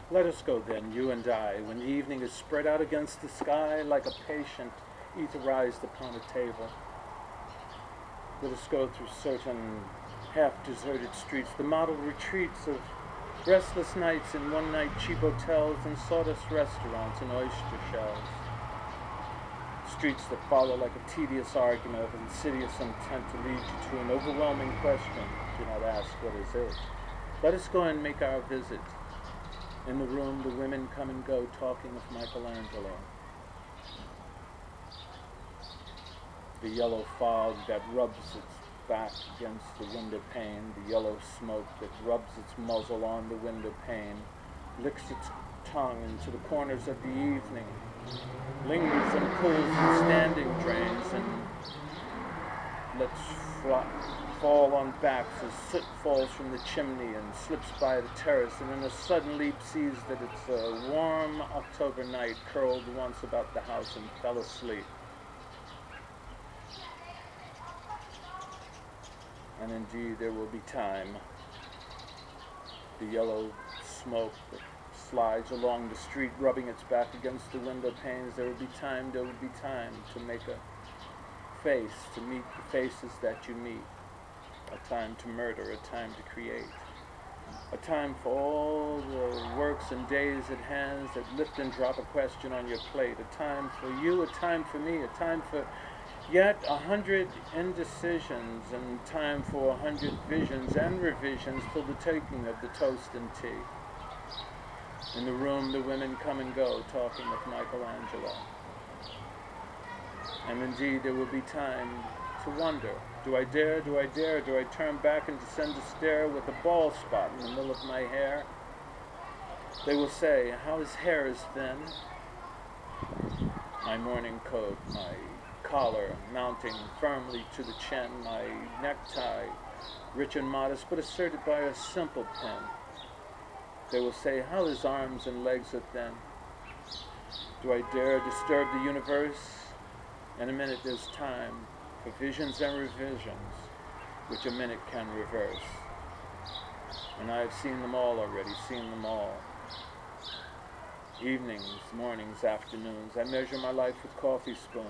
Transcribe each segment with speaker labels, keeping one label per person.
Speaker 1: Let us go then, you and I, when the evening is spread out against the sky like a patient etherized upon a table. Let us go through certain half-deserted streets, the model retreats of restless nights in one-night cheap hotels and sawdust restaurants and oyster shells. Streets that follow like a tedious argument of insidious intent to lead you to an overwhelming question. Do not ask, what is it? Let us go and make our visit. In the room, the women come and go, talking of Michelangelo. The yellow fog that rubs its back against the window pane, the yellow smoke that rubs its muzzle on the window pane, licks its tongue into the corners of the evening, lingers and pulls in standing drains, and lets fall on backs as soot falls from the chimney and slips by the terrace, and in a sudden leap sees that it's a warm October night, curled once about the house and fell asleep. And indeed there will be time. The yellow smoke that slides along the street, rubbing its back against the window panes, there will be time to make a face, to meet the faces that you meet. A time to murder, a time to create. A time for all the works and days at hand that lift and drop a question on your plate. A time for you, a time for me, a time for yet 100 indecisions, and time for 100 visions and revisions till the taking of the toast and tea. In the room, the women come and go, talking of Michelangelo. And indeed, there will be time to wonder, do I dare, do I dare, do I turn back and descend the stair with a bald spot in the middle of my hair? They will say, how his hair is thin. My morning coat, my collar mounting firmly to the chin, my necktie, rich and modest, but asserted by a simple pen. They will say, how his arms and legs are thin. Do I dare disturb the universe? In a minute there's time for visions and revisions, which a minute can reverse. And I have seen them all already, seen them all. Evenings, mornings, afternoons, I measure my life with coffee spoons.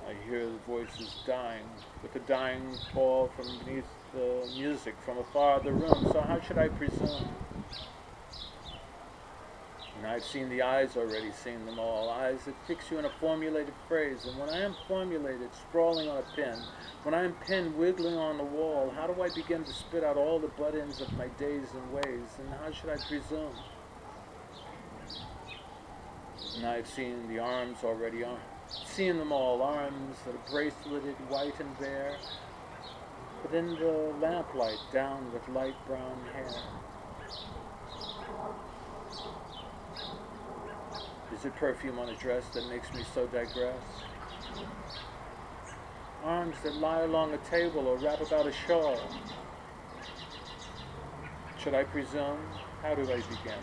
Speaker 1: I hear the voices dying, with the dying fall from beneath the music from afar the room, so how should I presume? And I've seen the eyes already, seen them all, eyes that fix you in a formulated phrase, and when I am formulated, sprawling on a pin, when I am pinned, wiggling on the wall, how do I begin to spit out all the butt-ends of my days and ways, and how should I presume? And I've seen the arms already, seen them all, arms that are braceleted, white and bare, but in the lamplight, down with light brown hair. Is it perfume on a dress that makes me so digress? Arms that lie along a table or wrap about a shawl. Should I presume? How do I begin?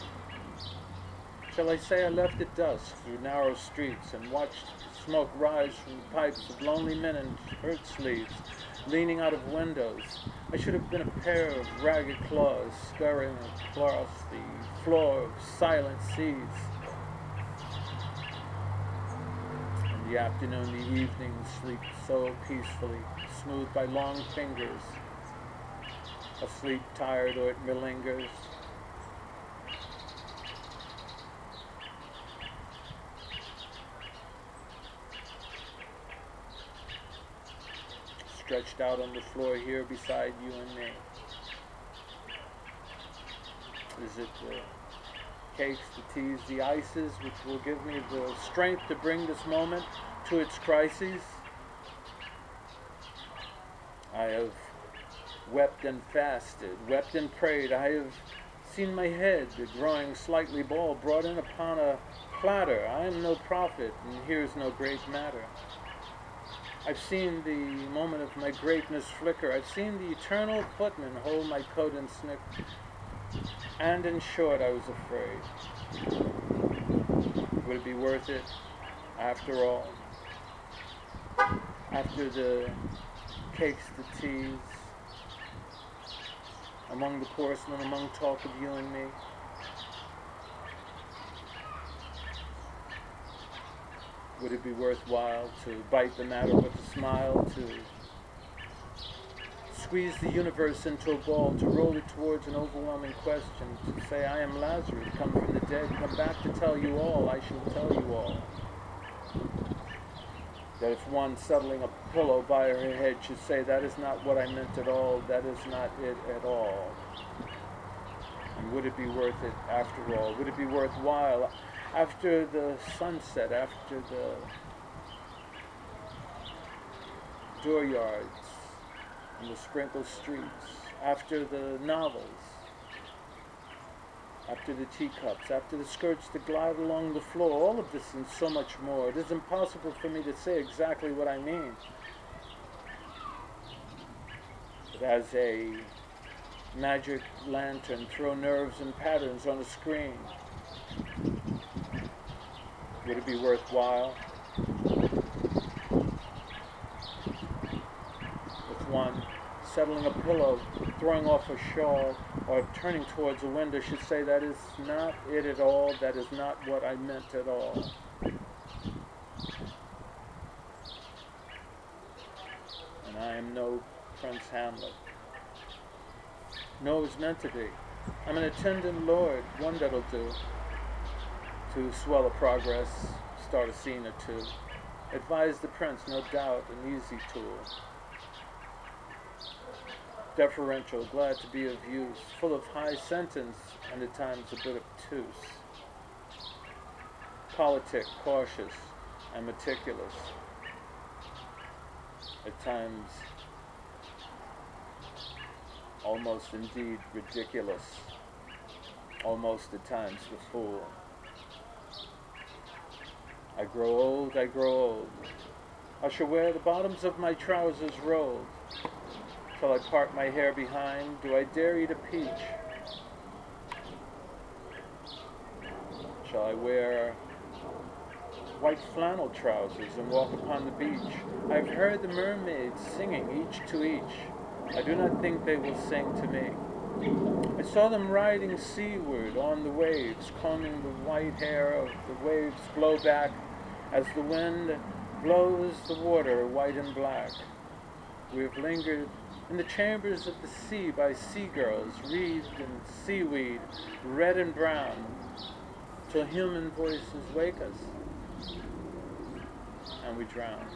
Speaker 1: Shall I say I left at dusk through narrow streets and watched smoke rise from the pipes of lonely men in shirt sleeves, leaning out of windows? I should have been a pair of ragged claws scurrying across the floor of silent seas. In the afternoon, the evening sleeps so peacefully, smoothed by long fingers. Asleep, tired, or it malingers. Stretched out on the floor here beside you and me. Is it the cakes, the teas, the ices, which will give me the strength to bring this moment to its crises? I have wept and fasted, wept and prayed. I have seen my head, growing slightly bald, brought in upon a platter. I am no prophet, and here's no great matter. I've seen the moment of my greatness flicker. I've seen the eternal footman hold my coat and snick. And in short, I was afraid. Would it be worth it, after all? After the cakes, the teas, among the porcelain, among talk of you and me. Would it be worthwhile to bite the matter with a smile, to squeeze the universe into a ball, to roll it towards an overwhelming question, to say, I am Lazarus, come from the dead, come back to tell you all, I shall tell you all. That if one settling a pillow by her head should say, that is not what I meant at all, that is not it at all. And would it be worth it after all? Would it be worthwhile after the sunset, after the dooryards and the sprinkled streets, after the novels, after the teacups, after the skirts that glide along the floor, all of this and so much more. It is impossible for me to say exactly what I mean. But as a magic lantern, throw nerves and patterns on a screen. Would it be worthwhile if one settling a pillow, throwing off a shawl, or turning towards a window should say, that is not it at all, that is not what I meant at all. And I am no Prince Hamlet. No, it was meant to be. I'm an attendant lord, one that'll do, to swell a progress, start a scene or two. Advise the prince, no doubt, an easy tool. Deferential, glad to be of use, full of high sentence and at times a bit obtuse. Politic, cautious, and meticulous. At times, almost indeed ridiculous. Almost at times the fool. I grow old, I grow old. I shall wear the bottoms of my trousers rolled. Till I part my hair behind, do I dare eat a peach? Shall I wear white flannel trousers and walk upon the beach? I have heard the mermaids singing each to each. I do not think they will sing to me. I saw them riding seaward on the waves, combing the white hair of the waves blow back as the wind blows the water white and black. We have lingered in the chambers of the sea by sea-girls, wreathed in seaweed, red and brown, till human voices wake us, and we drown.